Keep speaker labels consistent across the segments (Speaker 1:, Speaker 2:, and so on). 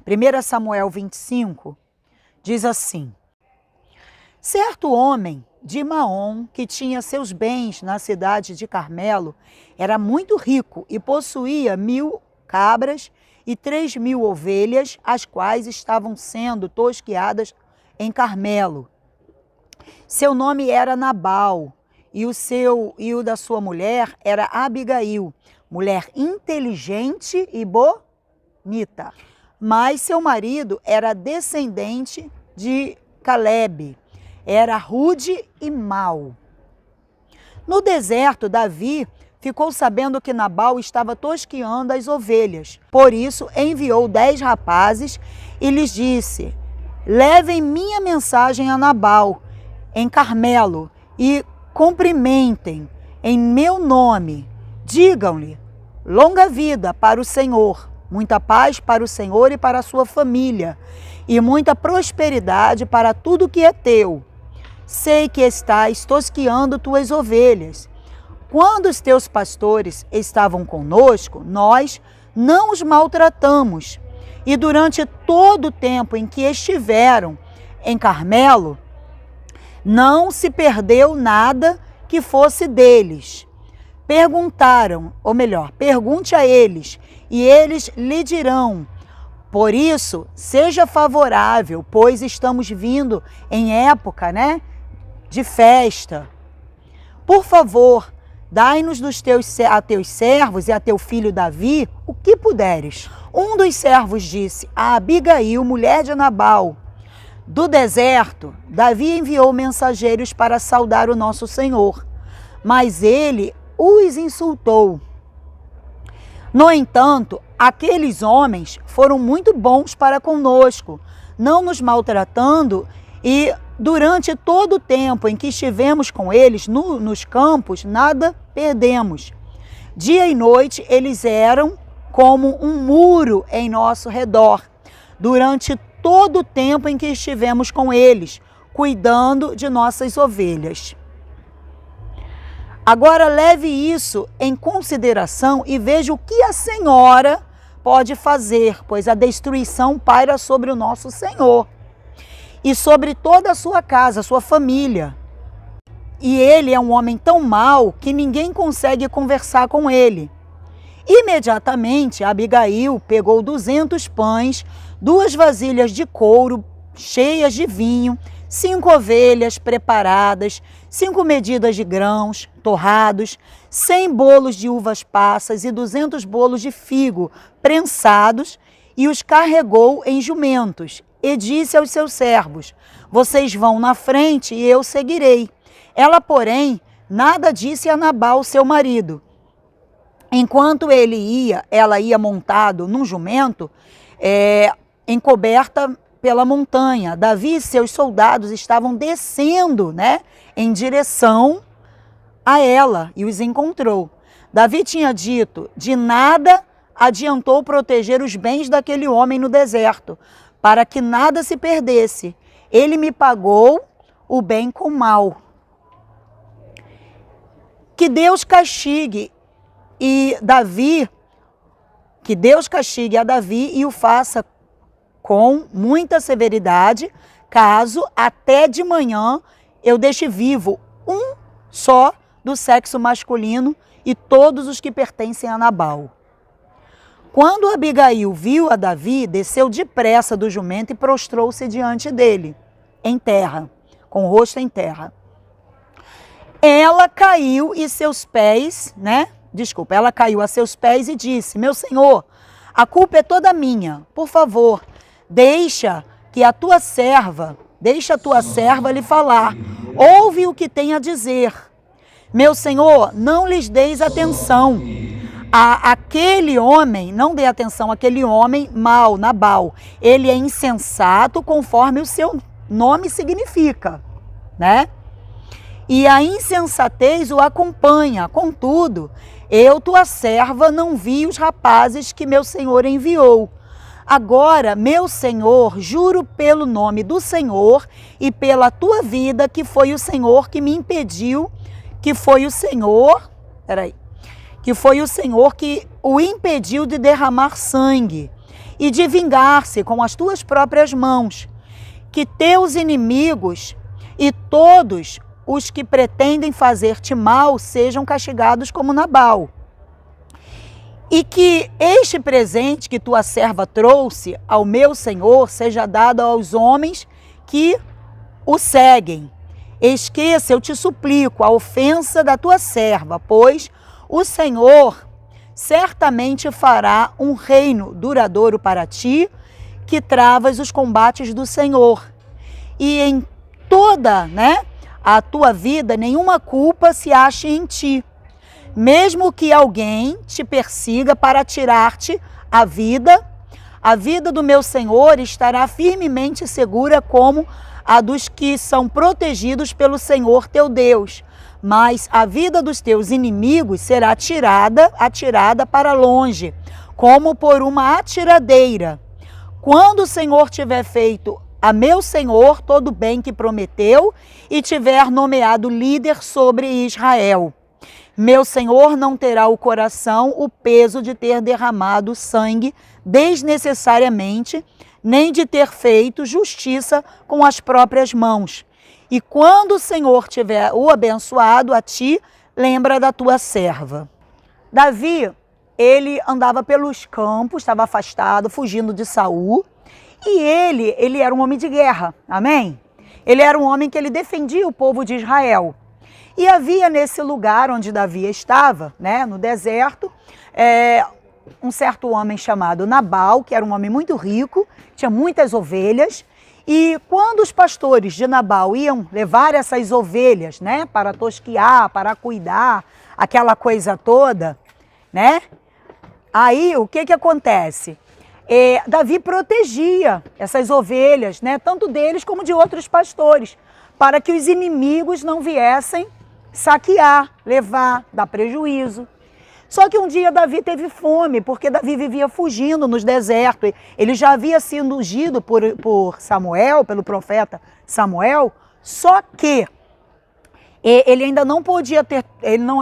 Speaker 1: 1 Samuel 25 diz assim: certo homem de Maom, que tinha seus bens na cidade de Carmelo, era muito rico e possuía 1000 cabras e 3000 ovelhas, as quais estavam sendo tosqueadas em Carmelo. Seu nome era Nabal, e o da sua mulher era Abigail, mulher inteligente e bonita. Mas seu marido era descendente de Calebe, era rude e mau. No deserto, Davi ficou sabendo que Nabal estava tosqueando as ovelhas. Por isso, enviou 10 rapazes e lhes disse: levem minha mensagem a Nabal, em Carmelo, e cumprimentem em meu nome. Digam-lhe: longa vida para o Senhor, muita paz para o Senhor e para a sua família, e muita prosperidade para tudo que é teu. Sei que estás tosqueando tuas ovelhas. Quando os teus pastores estavam conosco, nós não os maltratamos. E durante todo o tempo em que estiveram em Carmelo, não se perdeu nada que fosse deles. Perguntaram, ou melhor, pergunte a eles, e eles lhe dirão. Por isso, seja favorável, pois estamos vindo em época, de festa. Por favor, dai-nos a teus servos e a teu filho Davi o que puderes. Um dos servos disse a Abigail, mulher de Nabal: do deserto, Davi enviou mensageiros para saudar o nosso Senhor, mas ele os insultou. No entanto, aqueles homens foram muito bons para conosco, não nos maltratando, e durante todo o tempo em que estivemos com eles nos campos, nada perdemos. Dia e noite eles eram como um muro em nosso redor, durante todo o tempo em que estivemos com eles, cuidando de nossas ovelhas. Agora leve isso em consideração e veja o que a senhora pode fazer, pois a destruição paira sobre o nosso Senhor e sobre toda a sua casa, sua família. E ele é um homem tão mau que ninguém consegue conversar com ele. Imediatamente, Abigail pegou 200 pães, 2 vasilhas de couro cheias de vinho, 5 ovelhas preparadas, 5 medidas de grãos torrados, 100 bolos de uvas passas e 200 bolos de figo prensados, e os carregou em jumentos. E disse aos seus servos: vocês vão na frente e eu seguirei. Ela, porém, nada disse a Nabal, seu marido. Enquanto ela ia montado num jumento, encoberta pela montanha. Davi e seus soldados estavam descendo, em direção a ela, e os encontrou. Davi tinha dito: de nada adiantou proteger os bens daquele homem no deserto, para que nada se perdesse. Ele me pagou o bem com o mal. Que Deus castigue a Davi e o faça com muita severidade, caso até de manhã eu deixe vivo um só do sexo masculino e todos os que pertencem a Nabal. Quando Abigail viu a Davi, desceu depressa do jumento e prostrou-se diante dele, em terra, com o rosto em terra. Ela caiu a seus pés e disse: meu senhor, a culpa é toda minha. Por favor, deixa a tua serva lhe falar. Ouve o que tem a dizer. Meu senhor, não lhes deis atenção. Não dê atenção àquele homem mau, Nabal. Ele é insensato conforme o seu nome significa, E a insensatez o acompanha. Contudo, eu, tua serva, não vi os rapazes que meu senhor enviou. Agora, meu senhor, juro pelo nome do Senhor e pela tua vida, que foi o Senhor que me impediu, que foi o Senhor que o impediu de derramar sangue. e de vingar-se com as tuas próprias mãos, que teus inimigos e todos os que pretendem fazer-te mal sejam castigados como Nabal. E que este presente que tua serva trouxe ao meu senhor seja dado aos homens que o seguem. Esqueça, eu te suplico, a ofensa da tua serva, pois o Senhor certamente fará um reino duradouro para ti, que travas os combates do Senhor. E em toda, a tua vida, nenhuma culpa se ache em ti. Mesmo que alguém te persiga para tirar-te a vida do meu Senhor estará firmemente segura como a dos que são protegidos pelo Senhor teu Deus. Mas a vida dos teus inimigos será atirada para longe, como por uma atiradeira. Quando o Senhor tiver feito a meu Senhor todo o bem que prometeu e tiver nomeado líder sobre Israel, meu Senhor não terá o coração o peso de ter derramado sangue desnecessariamente, nem de ter feito justiça com as próprias mãos. E quando o Senhor tiver o abençoado a ti, lembra da tua serva. Davi, ele andava pelos campos, estava afastado, fugindo de Saul, e ele era um homem de guerra, amém? Ele era um homem que ele defendia o povo de Israel. E havia nesse lugar onde Davi estava, no deserto, um certo homem chamado Nabal, que era um homem muito rico, tinha muitas ovelhas, e quando os pastores de Nabal iam levar essas ovelhas, para tosquiar, para cuidar, aquela coisa toda, aí o que acontece? Davi protegia essas ovelhas, tanto deles como de outros pastores, para que os inimigos não viessem saquear, levar, dar prejuízo. Só que um dia Davi teve fome, porque Davi vivia fugindo nos desertos. Ele já havia sido ungido por Samuel, pelo profeta Samuel, só que ele ainda não podia ter,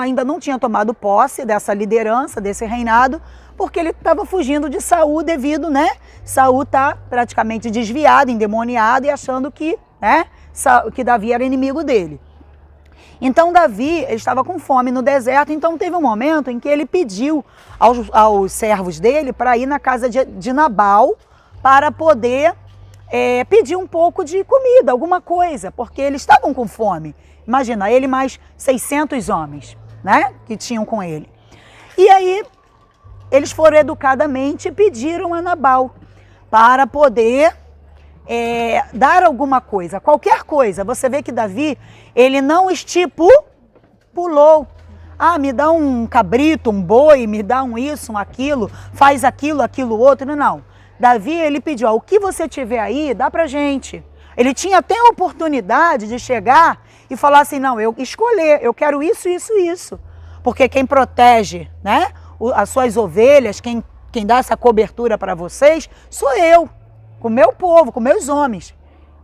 Speaker 1: ainda não tinha tomado posse dessa liderança, desse reinado, porque ele estava fugindo de Saul devido, Saul está praticamente desviado, endemoniado e achando que Davi era inimigo dele. Então Davi estava com fome no deserto, então teve um momento em que ele pediu aos servos dele para ir na casa de Nabal para poder pedir um pouco de comida, alguma coisa, porque eles estavam com fome. Imagina, ele mais 600 homens, que tinham com ele. E aí eles foram educadamente e pediram a Nabal para poder dar alguma coisa, qualquer coisa. Você vê que Davi, ele não estipulou, me dá um cabrito, um boi, me dá um isso, um aquilo, faz aquilo outro, não. Davi, ele pediu, o que você tiver aí, dá pra gente. Ele tinha até a oportunidade de chegar e falar assim, não, eu escolher, eu quero isso, isso, isso. Porque quem protege, as suas ovelhas, quem dá essa cobertura para vocês, sou eu. Com o meu povo, com meus homens.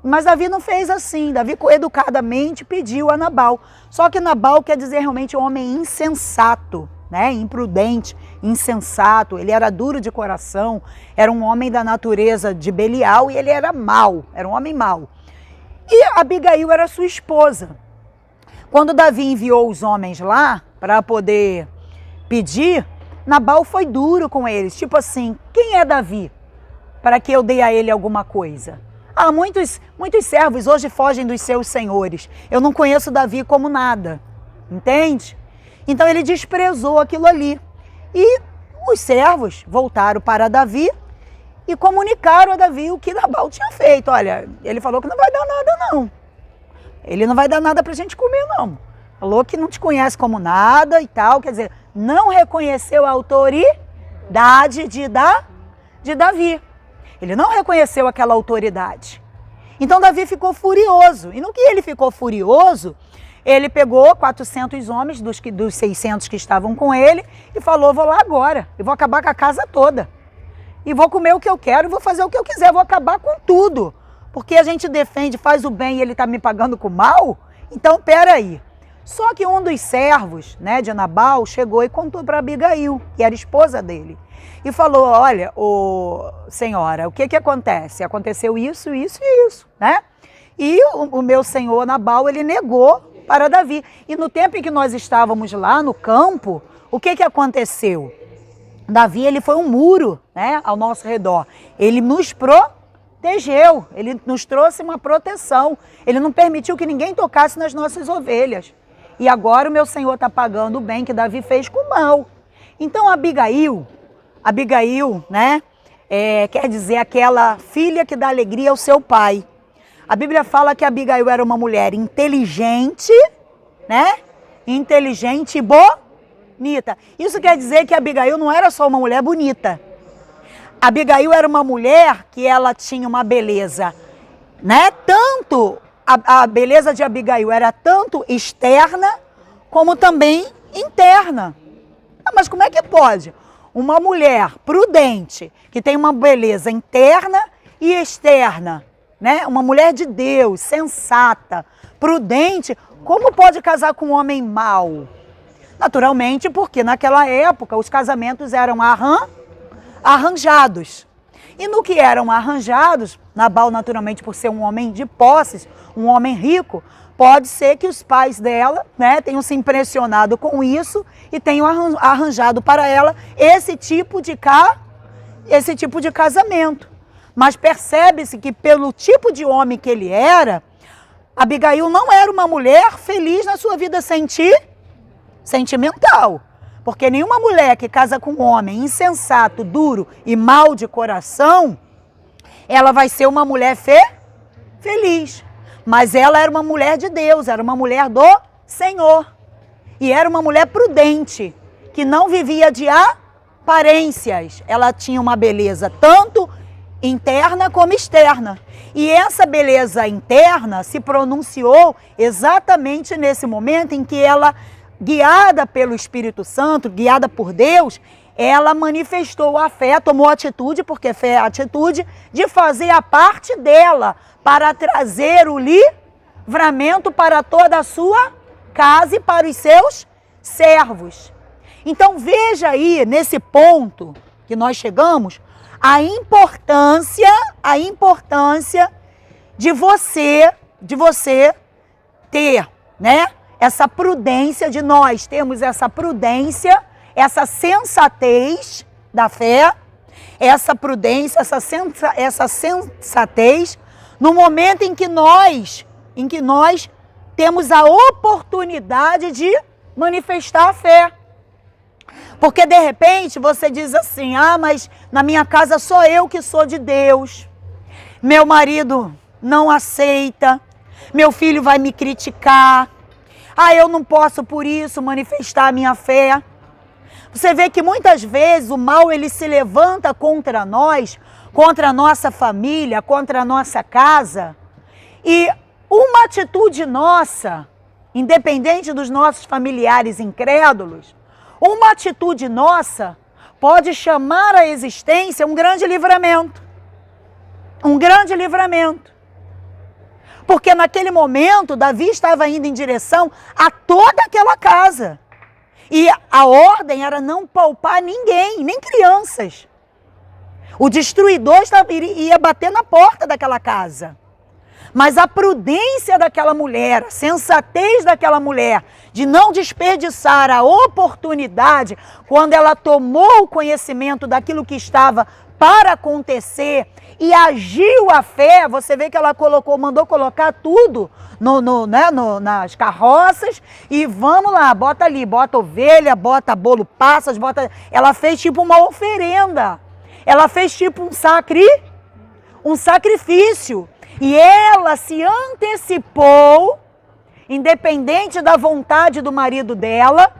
Speaker 1: Mas Davi não fez assim. Davi educadamente pediu a Nabal. Só que Nabal quer dizer realmente um homem insensato, imprudente, insensato. Ele era duro de coração, era um homem da natureza de Belial e ele era mau, era um homem mau. E Abigail era sua esposa. Quando Davi enviou os homens lá para poder pedir, Nabal foi duro com eles. Tipo assim, quem é Davi para que eu dê a ele alguma coisa? Muitos servos hoje fogem dos seus senhores. Eu não conheço Davi como nada, entende? Então ele desprezou aquilo ali. E os servos voltaram para Davi e comunicaram a Davi o que Nabal tinha feito. Olha, ele falou que não vai dar nada não. Ele não vai dar nada para a gente comer não. Falou que não te conhece como nada e tal. Quer dizer, não reconheceu a autoridade de Davi. Ele não reconheceu aquela autoridade. Então Davi ficou furioso. E no que ele ficou furioso, ele pegou 400 homens dos 600 que estavam com ele e falou, vou lá agora, eu vou acabar com a casa toda. E vou comer o que eu quero, vou fazer o que eu quiser, vou acabar com tudo. Porque a gente defende, faz o bem e ele está me pagando com o mal? Então, peraí. Só que um dos servos, né, de Nabal chegou e contou para Abigail, que era esposa dele, e falou: olha, senhora, o que acontece? Aconteceu isso, isso e isso, né? E o meu senhor Nabal, ele negou para Davi. E no tempo em que nós estávamos lá no campo, o que aconteceu? Davi, ele foi um muro, né, ao nosso redor. Ele nos protegeu, ele nos trouxe uma proteção. Ele não permitiu que ninguém tocasse nas nossas ovelhas. E agora o meu senhor está pagando o bem que Davi fez com o mal. Então Abigail, né, quer dizer aquela filha que dá alegria ao seu pai. A Bíblia fala que Abigail era uma mulher inteligente, né? Inteligente e bonita. Isso quer dizer que Abigail não era só uma mulher bonita. Abigail era uma mulher que ela tinha uma beleza, né? Tanto a beleza de Abigail era tanto externa como também interna. Mas como é que pode? Uma mulher prudente, que tem uma beleza interna e externa, né? Uma mulher de Deus, sensata, prudente, como pode casar com um homem mau? Naturalmente, porque naquela época os casamentos eram arranjados. E no que eram arranjados, Nabal, naturalmente, por ser um homem de posses, um homem rico, pode ser que os pais dela, né, tenham se impressionado com isso e tenham arranjado para ela esse tipo de casamento. Mas percebe-se que pelo tipo de homem que ele era, Abigail não era uma mulher feliz na sua vida sentimental. Porque nenhuma mulher que casa com um homem insensato, duro e mau de coração, ela vai ser uma mulher feliz. Mas ela era uma mulher de Deus, era uma mulher do Senhor. E era uma mulher prudente, que não vivia de aparências. Ela tinha uma beleza tanto interna como externa. E essa beleza interna se pronunciou exatamente nesse momento em que ela, guiada pelo Espírito Santo, guiada por Deus, ela manifestou a fé, tomou atitude, porque fé é atitude, de fazer a parte dela para trazer o livramento para toda a sua casa e para os seus servos. Então veja aí, nesse ponto que nós chegamos, a importância de você ter, né, essa prudência, de nós termos essa prudência, essa sensatez da fé, essa prudência, essa sensatez, no momento em que nós temos a oportunidade de manifestar a fé. Porque de repente você diz assim: mas na minha casa sou eu que sou de Deus, meu marido não aceita, meu filho vai me criticar, eu não posso por isso manifestar a minha fé. Você vê que muitas vezes o mal, ele se levanta contra nós, contra a nossa família, contra a nossa casa, e uma atitude nossa, independente dos nossos familiares incrédulos, uma atitude nossa pode chamar à existência um grande livramento. Um grande livramento. Porque naquele momento, Davi estava indo em direção a toda aquela casa. E a ordem era não poupar ninguém, nem crianças. O destruidor ia bater na porta daquela casa. Mas a prudência daquela mulher, a sensatez daquela mulher, de não desperdiçar a oportunidade, quando ela tomou o conhecimento daquilo que estava para acontecer e agiu a fé, você vê que ela mandou colocar tudo nas carroças e vamos lá, bota ali, bota ovelha, bota bolo passas, ela fez tipo uma oferenda, ela fez tipo um sacrifício. E ela se antecipou, independente da vontade do marido dela,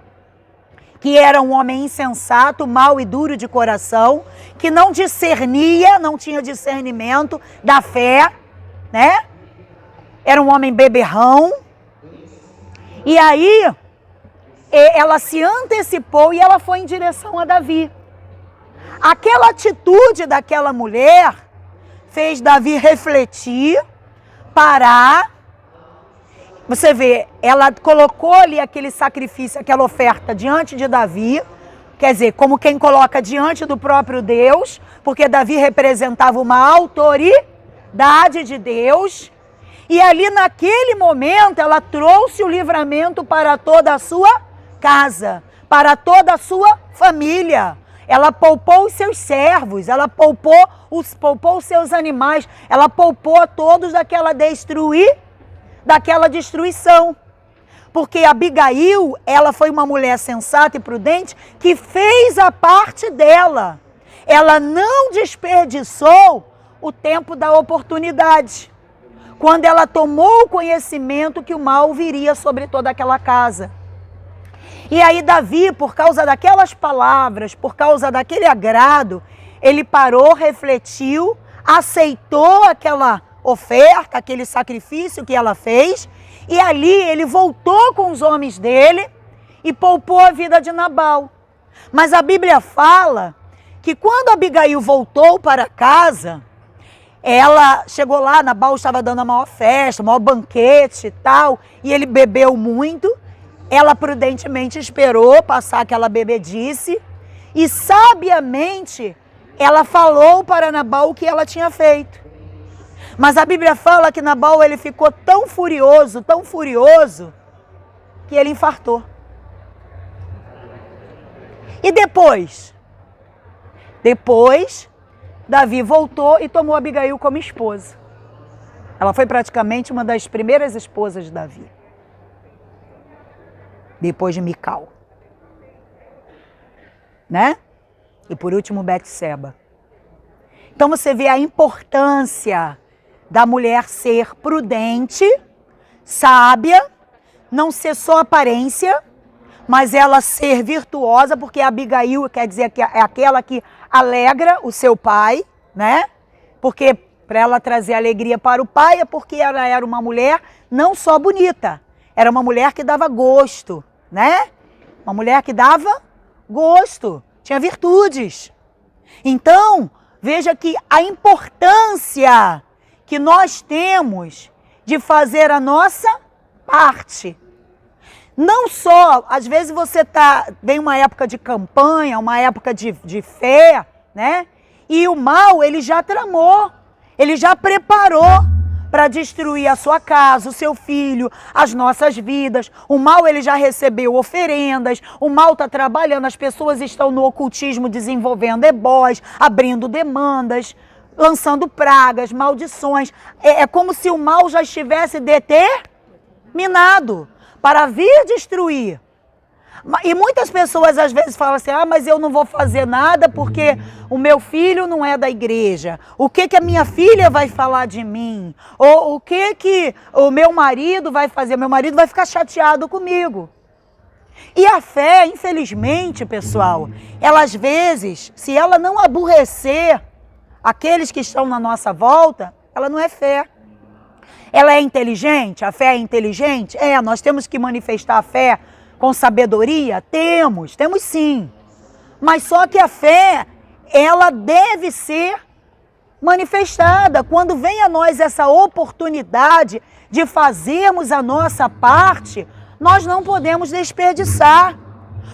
Speaker 1: que era um homem insensato, mau e duro de coração, que não discernia, não tinha discernimento da fé, né? Era um homem beberrão. E aí, ela se antecipou e ela foi em direção a Davi. Aquela atitude daquela mulher fez Davi refletir, parar Você vê, ela colocou ali aquele sacrifício, aquela oferta diante de Davi, quer dizer, como quem coloca diante do próprio Deus, porque Davi representava uma autoridade de Deus, e ali naquele momento ela trouxe o livramento para toda a sua casa, para toda a sua família. Ela poupou os seus servos, ela poupou os seus animais, ela poupou a todos daquela destruição. Porque Abigail, ela foi uma mulher sensata e prudente que fez a parte dela. Ela não desperdiçou o tempo da oportunidade. Quando ela tomou o conhecimento que o mal viria sobre toda aquela casa. E aí Davi, por causa daquelas palavras, por causa daquele agrado, ele parou, refletiu, aceitou aquela oferta, aquele sacrifício que ela fez, e ali ele voltou com os homens dele e poupou a vida de Nabal. Mas a Bíblia fala que quando Abigail voltou para casa, ela chegou lá, Nabal estava dando a maior festa, o maior banquete e tal, e ele bebeu muito. Ela prudentemente esperou passar aquela bebedice e sabiamente ela falou para Nabal o que ela tinha feito. Mas a Bíblia fala que Nabal ele ficou tão furioso, que ele infartou. E depois, Davi voltou e tomou Abigail como esposa. Ela foi praticamente uma das primeiras esposas de Davi. Depois de Mical. Né? E por último, Betseba. Então você vê a importância da mulher ser prudente, sábia, não ser só aparência, mas ela ser virtuosa, porque Abigail quer dizer que é aquela que alegra o seu pai, né? Porque para ela trazer alegria para o pai é porque ela era uma mulher não só bonita, era uma mulher que dava gosto, né? Uma mulher que dava gosto, tinha virtudes. Então, veja que a importância que nós temos de fazer a nossa parte. Não só, às vezes vem uma época de campanha, uma época de fé, né? E o mal, ele já tramou, ele já preparou para destruir a sua casa, o seu filho, as nossas vidas. O mal, ele já recebeu oferendas, o mal está trabalhando, as pessoas estão no ocultismo desenvolvendo ebós, abrindo demandas, lançando pragas, maldições. É como se o mal já estivesse determinado para vir destruir. E muitas pessoas às vezes falam assim, mas eu não vou fazer nada porque o meu filho não é da igreja. O que a minha filha vai falar de mim? Ou o que o meu marido vai fazer? Meu marido vai ficar chateado comigo. E a fé, infelizmente, pessoal, ela às vezes, se ela não aborrecer aqueles que estão na nossa volta, ela não é fé. Ela é inteligente? A fé é inteligente? Nós temos que manifestar a fé com sabedoria? Temos sim. Mas só que a fé, ela deve ser manifestada. Quando vem a nós essa oportunidade de fazermos a nossa parte, nós não podemos desperdiçar.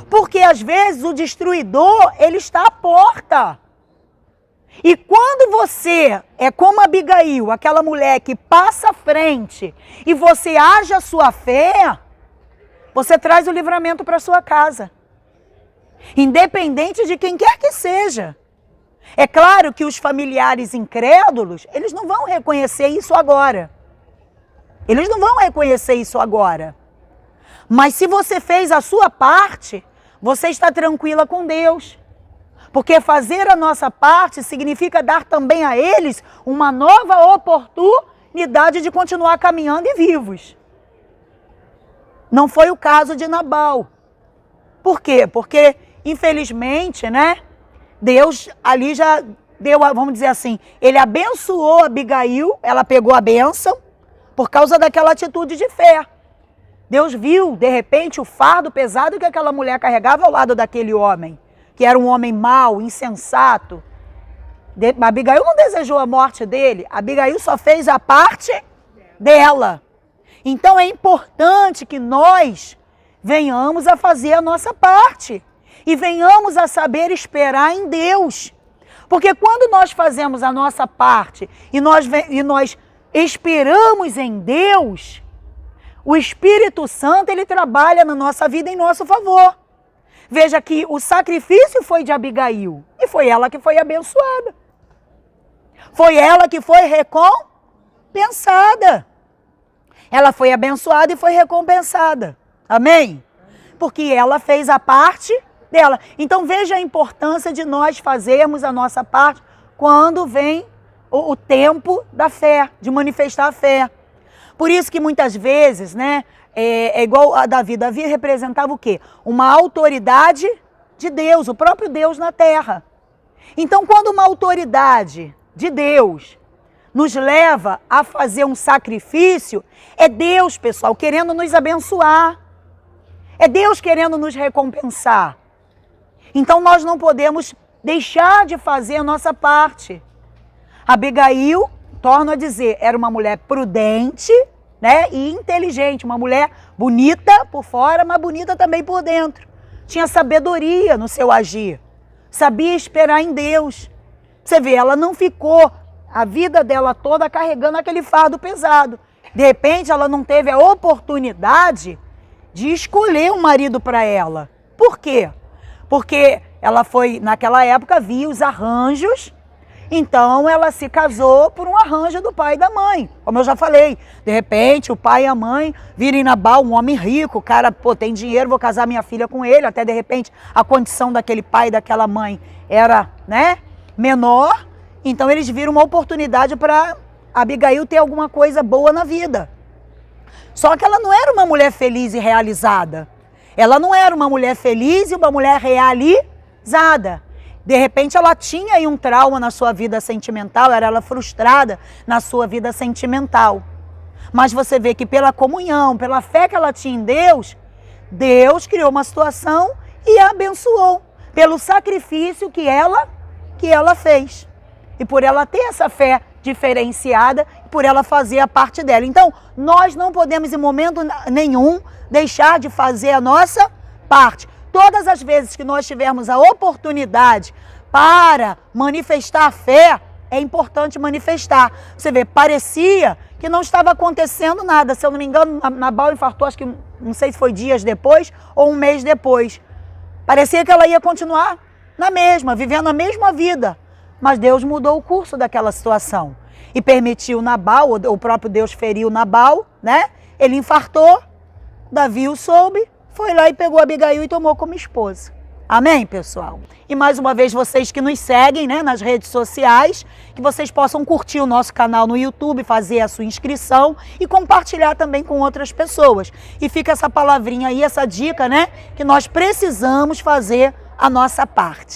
Speaker 1: Porque às vezes o destruidor, ele está à porta. E quando você é como Abigail, aquela mulher que passa à frente, e você age a sua fé, você traz o livramento para sua casa. Independente de quem quer que seja. É claro que os familiares incrédulos, eles não vão reconhecer isso agora. Eles não vão reconhecer isso agora. Mas se você fez a sua parte, você está tranquila com Deus. Porque fazer a nossa parte significa dar também a eles uma nova oportunidade de continuar caminhando e vivos. Não foi o caso de Nabal. Por quê? Porque, infelizmente, né, Deus ali já deu, vamos dizer assim, ele abençoou Abigail, ela pegou a bênção por causa daquela atitude de fé. Deus viu, de repente, o fardo pesado que aquela mulher carregava ao lado daquele homem, que era um homem mau, insensato. Abigail não desejou a morte dele, Abigail só fez a parte dela. Então é importante que nós venhamos a fazer a nossa parte e venhamos a saber esperar em Deus. Porque quando nós fazemos a nossa parte e nós esperamos em Deus, o Espírito Santo, ele trabalha na nossa vida em nosso favor. Veja que o sacrifício foi de Abigail e foi ela que foi abençoada. Foi ela que foi recompensada. Ela foi abençoada e foi recompensada. Amém? Porque ela fez a parte dela. Então veja a importância de nós fazermos a nossa parte quando vem o tempo da fé, de manifestar a fé. Por isso que muitas vezes, né, é igual a Davi. Davi representava o quê? Uma autoridade de Deus, o próprio Deus na terra. Então quando uma autoridade de Deus nos leva a fazer um sacrifício, é Deus, pessoal, querendo nos abençoar. É Deus querendo nos recompensar. Então nós não podemos deixar de fazer a nossa parte. Abigail, torno a dizer, era uma mulher prudente, né, e inteligente, uma mulher bonita por fora, mas bonita também por dentro. Tinha sabedoria no seu agir, sabia esperar em Deus. Você vê, ela não ficou a vida dela toda carregando aquele fardo pesado. De repente, ela não teve a oportunidade de escolher um marido para ela. Por quê? Porque ela foi, naquela época, via os arranjos, então ela se casou por um arranjo do pai e da mãe. Como eu já falei, de repente o pai e a mãe virem Nabal, um homem rico, o cara, pô, tem dinheiro, vou casar minha filha com ele, até de repente a condição daquele pai e daquela mãe era, né, menor, então eles viram uma oportunidade para Abigail ter alguma coisa boa na vida. Só que ela não era uma mulher feliz e realizada. Ela não era uma mulher feliz e uma mulher realizada. De repente ela tinha aí um trauma na sua vida sentimental, era ela frustrada na sua vida sentimental. Mas você vê que pela comunhão, pela fé que ela tinha em Deus, Deus criou uma situação e a abençoou pelo sacrifício que ela fez. E por ela ter essa fé diferenciada, por ela fazer a parte dela. Então, nós não podemos em momento nenhum deixar de fazer a nossa parte. Todas as vezes que nós tivermos a oportunidade para manifestar a fé, é importante manifestar. Você vê, parecia que não estava acontecendo nada. Se eu não me engano, Nabal infartou, acho que não sei se foi dias depois ou um mês depois. Parecia que ela ia continuar na mesma, vivendo a mesma vida. Mas Deus mudou o curso daquela situação. E permitiu Nabal, o próprio Deus feriu Nabal, né? Ele infartou, Davi o soube, foi lá e pegou Abigail e tomou como esposa. Amém, pessoal? E mais uma vez, vocês que nos seguem, né, nas redes sociais, que vocês possam curtir o nosso canal no YouTube, fazer a sua inscrição e compartilhar também com outras pessoas. E fica essa palavrinha aí, essa dica, né, que nós precisamos fazer a nossa parte.